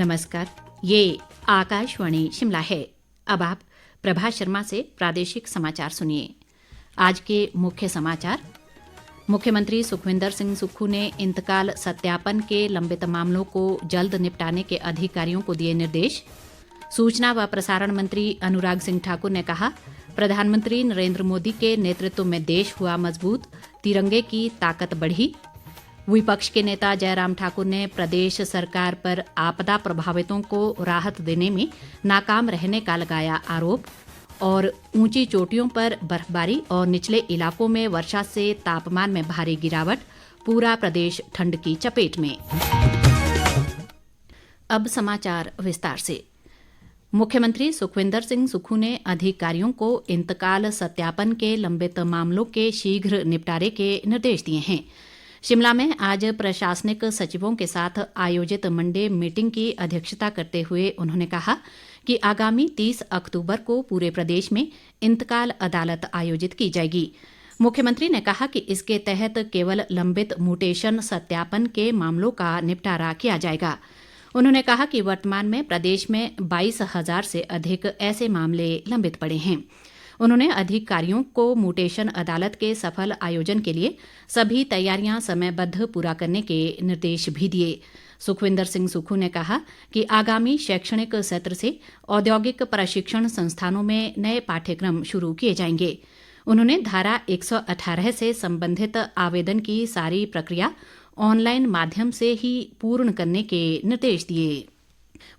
नमस्कार, ये आकाशवाणी शिमला है। अब आप प्रभा शर्मा से प्रादेशिक समाचार सुनिए। आज के मुख्य समाचार। मुख्यमंत्री सुखविंदर सिंह सुक्खू ने इंतकाल सत्यापन के लंबित मामलों को जल्द निपटाने के अधिकारियों को दिए निर्देश। सूचना व प्रसारण मंत्री अनुराग सिंह ठाकुर ने कहा, प्रधानमंत्री नरेंद्र मोदी के नेतृत्व में देश हुआ मजबूत, तिरंगे की ताकत बढ़ी। विपक्ष के नेता जयराम ठाकुर ने प्रदेश सरकार पर आपदा प्रभावितों को राहत देने में नाकाम रहने का लगाया आरोप। और ऊंची चोटियों पर बर्फबारी और निचले इलाकों में वर्षा से तापमान में भारी गिरावट, पूरा प्रदेश ठंड की चपेट में। अब समाचार विस्तार से। मुख्यमंत्री सुखविंदर सिंह सुक्खू ने अधिकारियों को इंतकाल सत्यापन के लंबित मामलों के शीघ्र निपटारे के निर्देश दिए हैं। शिमला में आज प्रशासनिक सचिवों के साथ आयोजित मंडे मीटिंग की अध्यक्षता करते हुए उन्होंने कहा कि आगामी 30 अक्टूबर को पूरे प्रदेश में इंतकाल अदालत आयोजित की जाएगी। मुख्यमंत्री ने कहा कि इसके तहत केवल लंबित म्यूटेशन सत्यापन के मामलों का निपटारा किया जाएगा। उन्होंने कहा कि वर्तमान में प्रदेश में 22,000 से अधिक ऐसे मामले लंबित पड़े हैं। उन्होंने अधिकारियों को म्यूटेशन अदालत के सफल आयोजन के लिए सभी तैयारियां समयबद्ध पूरा करने के निर्देश भी दिए। सुखविंदर सिंह सुक्खू ने कहा कि आगामी शैक्षणिक सत्र से औद्योगिक प्रशिक्षण संस्थानों में नए पाठ्यक्रम शुरू किए जाएंगे। उन्होंने धारा 118 से संबंधित आवेदन की सारी प्रक्रिया ऑनलाइन माध्यम से ही पूर्ण करने के निर्देश दिए।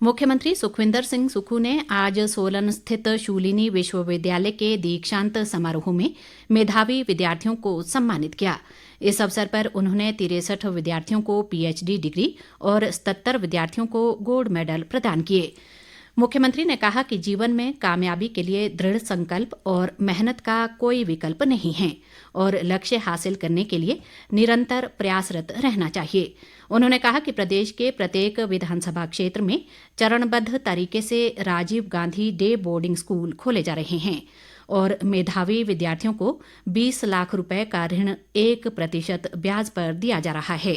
मुख्यमंत्री सुखविंदर सिंह सुक्खू ने आज सोलन स्थित शूलिनी विश्वविद्यालय के दीक्षांत समारोह में मेधावी विद्यार्थियों को सम्मानित किया। इस अवसर पर उन्होंने 63 विद्यार्थियों को पीएचडी डिग्री और 77 विद्यार्थियों को गोल्ड मेडल प्रदान किए। मुख्यमंत्री ने कहा कि जीवन में कामयाबी के लिए दृढ़ संकल्प और मेहनत का कोई विकल्प नहीं है और लक्ष्य हासिल करने के लिए निरंतर प्रयासरत रहना चाहिए। उन्होंने कहा कि प्रदेश के प्रत्येक विधानसभा क्षेत्र में चरणबद्ध तरीके से Rajiv Gandhi day boarding school खोले जा रहे हैं और मेधावी विद्यार्थियों को 20 लाख रुपए का ऋण 1% ब्याज पर दिया जा रहा है।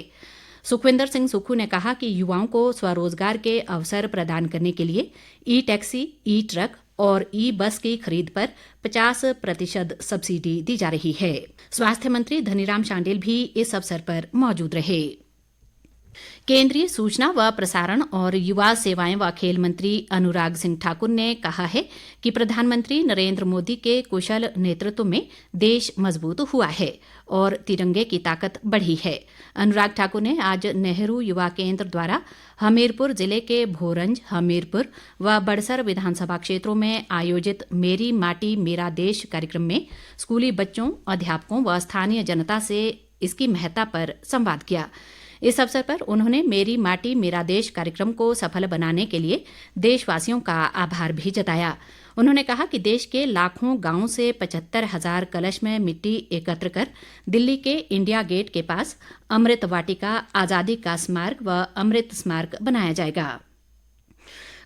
सुखविंदर सिंह सुक्खू ने कहा कि युवाओं को स्वरोजगार के अवसर प्रदान करने के लिए ई टैक्सी, ई ट्रक और ई बस की खरीद पर 50% सब्सिडी दी जा रही है। स्वास्थ्य मंत्री धनीराम शांडिल भी इस अवसर पर मौजूद रहे। केंद्रीय सूचना व प्रसारण और युवा सेवाएं व खेल मंत्री अनुराग सिंह ठाकुर ने कहा है कि प्रधानमंत्री नरेंद्र मोदी के कुशल नेतृत्व में देश मजबूत हुआ है और तिरंगे की ताकत बढ़ी है। अनुराग ठाकुर ने आज नेहरू युवा केंद्र द्वारा हमीरपुर जिले के भोरंज, हमीरपुर व बड़सर विधानसभा क्षेत्रों में आयोजित मेरी माटी मेरा देश कार्यक्रम में स्कूली बच्चों, अध्यापकों व स्थानीय जनता से इसकी महत्ता पर संवाद किया। इस अवसर पर उन्होंने मेरी माटी मेरा देश कार्यक्रम को सफल बनाने के लिए देशवासियों का आभार भी जताया। उन्होंने कहा कि देश के लाखों गांवों से 75,000 कलश में मिट्टी एकत्र कर दिल्ली के इंडिया गेट के पास अमृत वाटिका, आज़ादी का स्मारक व अमृत स्मारक बनाया जाएगा।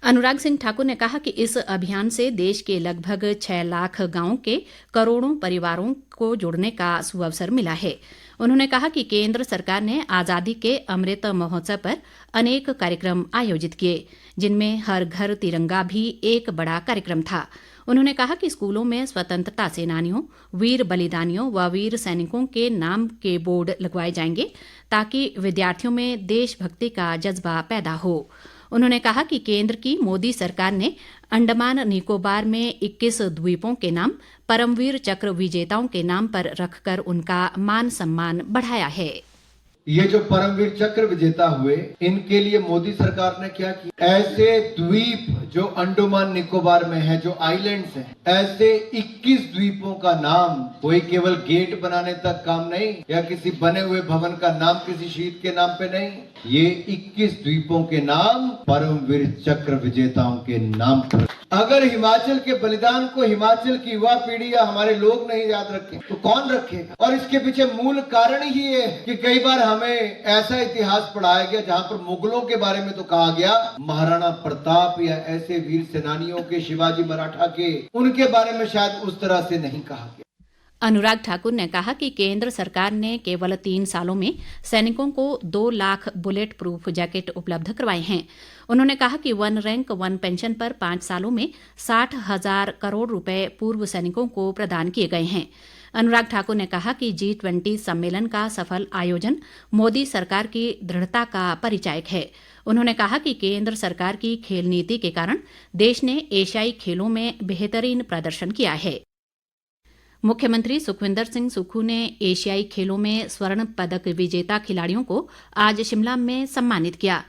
अनुराग सिंह ठाकुर ने कहा कि इस अभियान से देश के लगभग 6 लाख गांवों के करोड़ों परिवारों को जोड़ने का सुअवसर मिला है। उन्होंने कहा कि केंद्र सरकार ने आज़ादी के अमृत महोत्सव पर अनेक कार्यक्रम आयोजित किए, जिनमें हर घर तिरंगा भी एक बड़ा कार्यक्रम था। उन्होंने कहा कि स्कूलों में स्वतंत्रता सेनानियों, वीर बलिदानियों व वीर सैनिकों के नाम के बोर्ड लगवाए जाएंगे ताकि विद्यार्थियों में देशभक्ति का जज्बा पैदा हो। उन्होंने कहा कि केंद्र की मोदी सरकार ने अंडमान निकोबार में 21 द्वीपों के नाम परमवीर चक्र विजेताओं के नाम पर रखकर उनका मान सम्मान बढ़ाया है। ये जो परमवीर चक्र विजेता हुए, इनके लिए मोदी सरकार ने क्या किया, ऐसे द्वीप जो अंडमान निकोबार में है, जो आइलैंड्स हैं, ऐसे 21 द्वीपों का नाम, कोई केवल गेट बनाने तक काम नहीं या किसी बने हुए भवन का नाम किसी शहीद के नाम पे नहीं, ये 21 द्वीपों के नाम परमवीर चक्र विजेताओं के नाम पर। अगर हिमाचल के बलिदान को हिमाचल की युवा पीढ़ी या हमारे लोग नहीं याद रखें तो कौन रखेगा? और इसके पीछे मूल कारण ही है कि कई बार हमें ऐसा इतिहास पढ़ाया गया जहां पर मुगलों के बारे में तो कहा गया, महाराणा प्रताप या ऐसे वीर सेनानियों के, शिवाजी मराठा के, उनके बारे में शायद उस तरह से नहीं कहा गया। अनुराग ठाकुर ने कहा कि केंद्र सरकार ने केवल 3 सालों में सैनिकों को 2 लाख बुलेट प्रूफ जैकेट उपलब्ध करवाए हैं। उन्होंने कहा कि वन रैंक वन पेंशन पर 5 सालों में 60,000 करोड़ रुपए पूर्व सैनिकों को प्रदान किए गए हैं। अनुराग ठाकुर ने कहा कि G20 सम्मेलन का सफल आयोजन मोदी सरकार की दृढ़ता का परिचायक है। उन्होंने कहा कि केंद्र सरकार की खेल नीति के कारण देश ने एशियाई खेलों में बेहतरीन प्रदर्शन किया है। मुख्यमंत्री सुखविंदर सिंह सुक्खू ने एशियाई खेलों में स्वर्ण पदक विजेता खिलाड़ियों को आज शिमला में सम्मानित किया।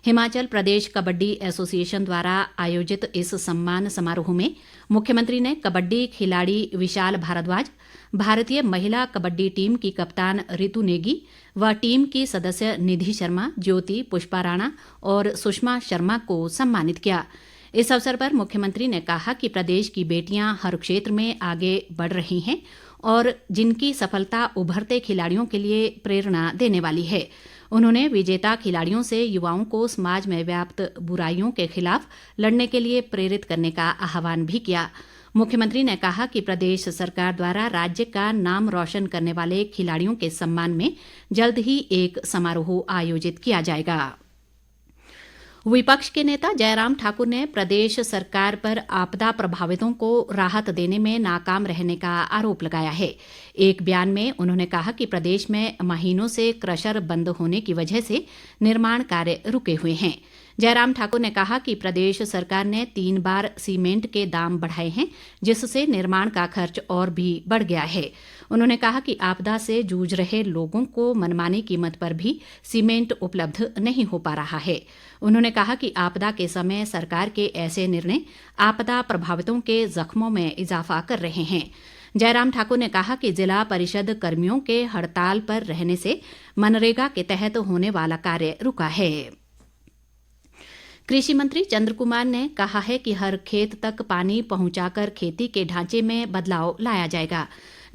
हिमाचल प्रदेश कबड्डी एसोसिएशन द्वारा आयोजित इस सम्मान समारोह में मुख्यमंत्री ने कबड्डी खिलाड़ी विशाल भारद्वाज, भारतीय महिला कबड्डी टीम की कप्तान रितु नेगी व टीम की सदस्य निधि शर्मा, ज्योति, पुष्पा राणा और सुषमा शर्मा को सम्मानित किया। इस अवसर पर मुख्यमंत्री ने कहा कि प्रदेश की बेटियां हर क्षेत्र में आगे बढ़ रही हैं और जिनकी सफलता उभरते खिलाड़ियों के लिए प्रेरणा देने वाली है। उन्होंने विजेता खिलाड़ियों से युवाओं को समाज में व्याप्त बुराइयों के खिलाफ लड़ने के लिए प्रेरित करने का आह्वान भी किया। मुख्यमंत्री ने कहा कि प्रदेश सरकार द्वारा राज्य का नाम रोशन करने वाले खिलाड़ियों के सम्मान में जल्द ही एक समारोह आयोजित किया जाएगा। विपक्ष के नेता जयराम ठाकुर ने प्रदेश सरकार पर आपदा प्रभावितों को राहत देने में नाकाम रहने का आरोप लगाया है। एक बयान में उन्होंने कहा कि प्रदेश में महीनों से क्रशर बंद होने की वजह से निर्माण कार्य रुके हुए हैं। जयराम ठाकुर ने कहा कि प्रदेश सरकार ने 3 बार सीमेंट के दाम बढ़ाए हैं, जिससे निर्माण का खर्च और भी बढ़ गया है। उन्होंने कहा कि आपदा से जूझ रहे लोगों को मनमानी कीमत पर भी सीमेंट उपलब्ध नहीं हो पा रहा है। उन्होंने कहा कि आपदा के समय सरकार के ऐसे निर्णय आपदा प्रभावितों के जख्मों में इजाफा कर रहे हैं। जयराम ठाकुर ने कहा कि जिला परिषद कर्मियों के हड़ताल पर रहने से मनरेगा के तहत होने वाला कार्य रुका है। कृषि मंत्री चंद्र कुमार ने कहा है कि हर खेत तक पानी पहुंचाकर खेती के ढांचे में बदलाव लाया जाएगा।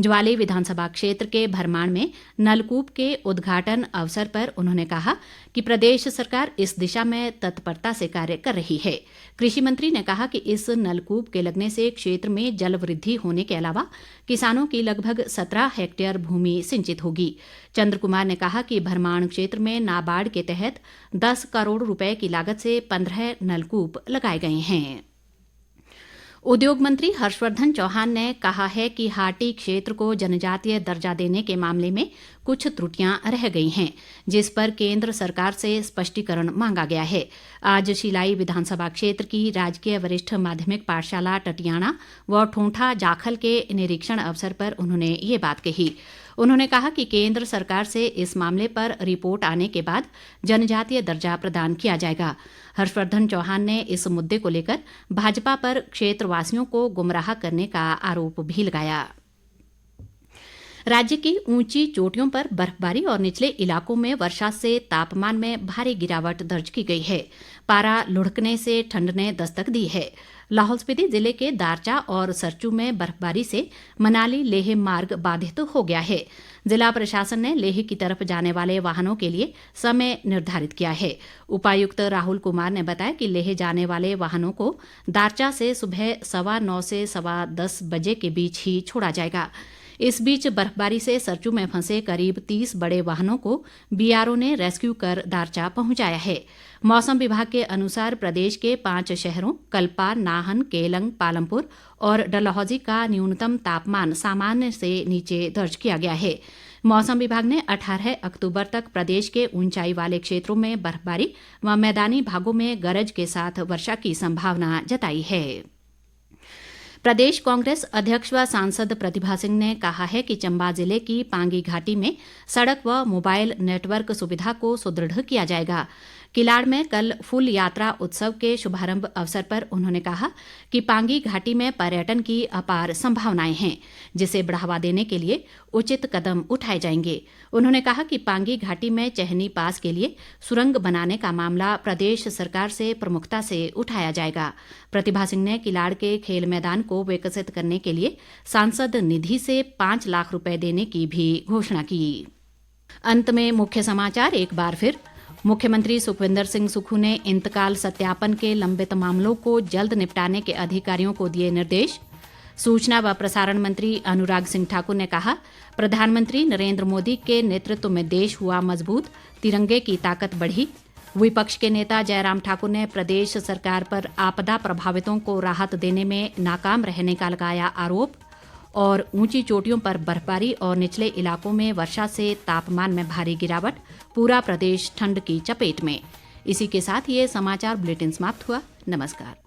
ज्वाली विधानसभा क्षेत्र के भरमाण में नलकूप के उद्घाटन अवसर पर उन्होंने कहा कि प्रदेश सरकार इस दिशा में तत्परता से कार्य कर रही है। कृषि मंत्री ने कहा कि इस नलकूप के लगने से क्षेत्र में जल वृद्धि होने के अलावा किसानों की लगभग 17 हेक्टेयर भूमि सिंचित होगी। चंद्र कुमार ने कहा कि भरमाण क्षेत्र में नाबार्ड के तहत 10 करोड़ रुपए की लागत से 15 नलकूप लगाए गए हैं। उद्योग मंत्री हर्षवर्धन चौहान ने कहा है कि हाटी क्षेत्र को जनजातीय दर्जा देने के मामले में कुछ त्रुटियां रह गई हैं, जिस पर केंद्र सरकार से स्पष्टीकरण मांगा गया है। आज शिलाई विधानसभा क्षेत्र की राजकीय वरिष्ठ माध्यमिक पाठशाला टटियाणा व ठोंठा जाखल के निरीक्षण अवसर पर उन्होंने ये बात कही। उन्होंने कहा कि केंद्र सरकार से इस मामले पर रिपोर्ट आने के बाद जनजातीय दर्जा प्रदान किया जाएगा। हर्षवर्धन चौहान ने इस मुद्दे को लेकर भाजपा पर क्षेत्रवासियों को गुमराह करने का आरोप भी लगाया। राज्य की ऊंची चोटियों पर बर्फबारी और निचले इलाकों में वर्षा से तापमान में भारी गिरावट दर्ज की गई है। पारा लुढ़कने से ठंड ने दस्तक दी है। लाहौल स्पीति जिले के दारचा और सरचू में बर्फबारी से मनाली लेह मार्ग बाधित हो गया है। जिला प्रशासन ने लेह की तरफ जाने वाले वाहनों के लिए समय निर्धारित किया है। उपायुक्त राहुल कुमार ने बताया कि लेह जाने वाले वाहनों को दारचा से सुबह 9:15 से 10:15 बजे के बीच ही छोड़ा जाएगा। इस बीच बर्फबारी से सरचू में फंसे करीब 30 बड़े वाहनों को बीआरओ ने रेस्क्यू कर दारचा पहुंचाया है। मौसम विभाग के अनुसार प्रदेश के 5 शहरों कल्पा, नाहन, केलंग, पालमपुर और डलहौजी का न्यूनतम तापमान सामान्य से नीचे दर्ज किया गया है। मौसम विभाग ने 18 अक्टूबर तक प्रदेश के ऊंचाई वाले क्षेत्रों में बर्फबारी व मैदानी भागों में गरज के साथ वर्षा की संभावना जताई है। प्रदेश कांग्रेस अध्यक्ष व सांसद प्रतिभा सिंह ने कहा है कि चंबा जिले की पांगी घाटी में सड़क व मोबाइल नेटवर्क सुविधा को सुदृढ़ किया जाएगा। किलाड़ में कल फुल यात्रा उत्सव के शुभारंभ अवसर पर उन्होंने कहा कि पांगी घाटी में पर्यटन की अपार संभावनाएं हैं, जिसे बढ़ावा देने के लिए उचित कदम उठाए जाएंगे। उन्होंने कहा कि पांगी घाटी में चहनी पास के लिए सुरंग बनाने का मामला प्रदेश सरकार से प्रमुखता से उठाया जाएगा। प्रतिभा सिंह ने किलाड़ के खेल मैदान को विकसित करने के लिए सांसद निधि से 5 लाख रुपए देने की भी घोषणा की। अंत में मुख्य समाचार एक बार फिर। मुख्यमंत्री सुखविंदर सिंह सुक्खू ने इंतकाल सत्यापन के लंबित मामलों को जल्द निपटाने के अधिकारियों को दिए निर्देश। सूचना व प्रसारण मंत्री अनुराग सिंह ठाकुर ने कहा, प्रधानमंत्री नरेंद्र मोदी के नेतृत्व में देश हुआ मजबूत, तिरंगे की ताकत बढ़ी। विपक्ष के नेता जयराम ठाकुर ने प्रदेश सरकार पर आपदा प्रभावितों को राहत देने में नाकाम रहने का लगाया आरोप। और ऊंची चोटियों पर बर्फबारी और निचले इलाकों में वर्षा से तापमान में भारी गिरावट, पूरा प्रदेश ठंड की चपेट में। इसी के साथ ये समाचार बुलेटिन समाप्त हुआ। नमस्कार।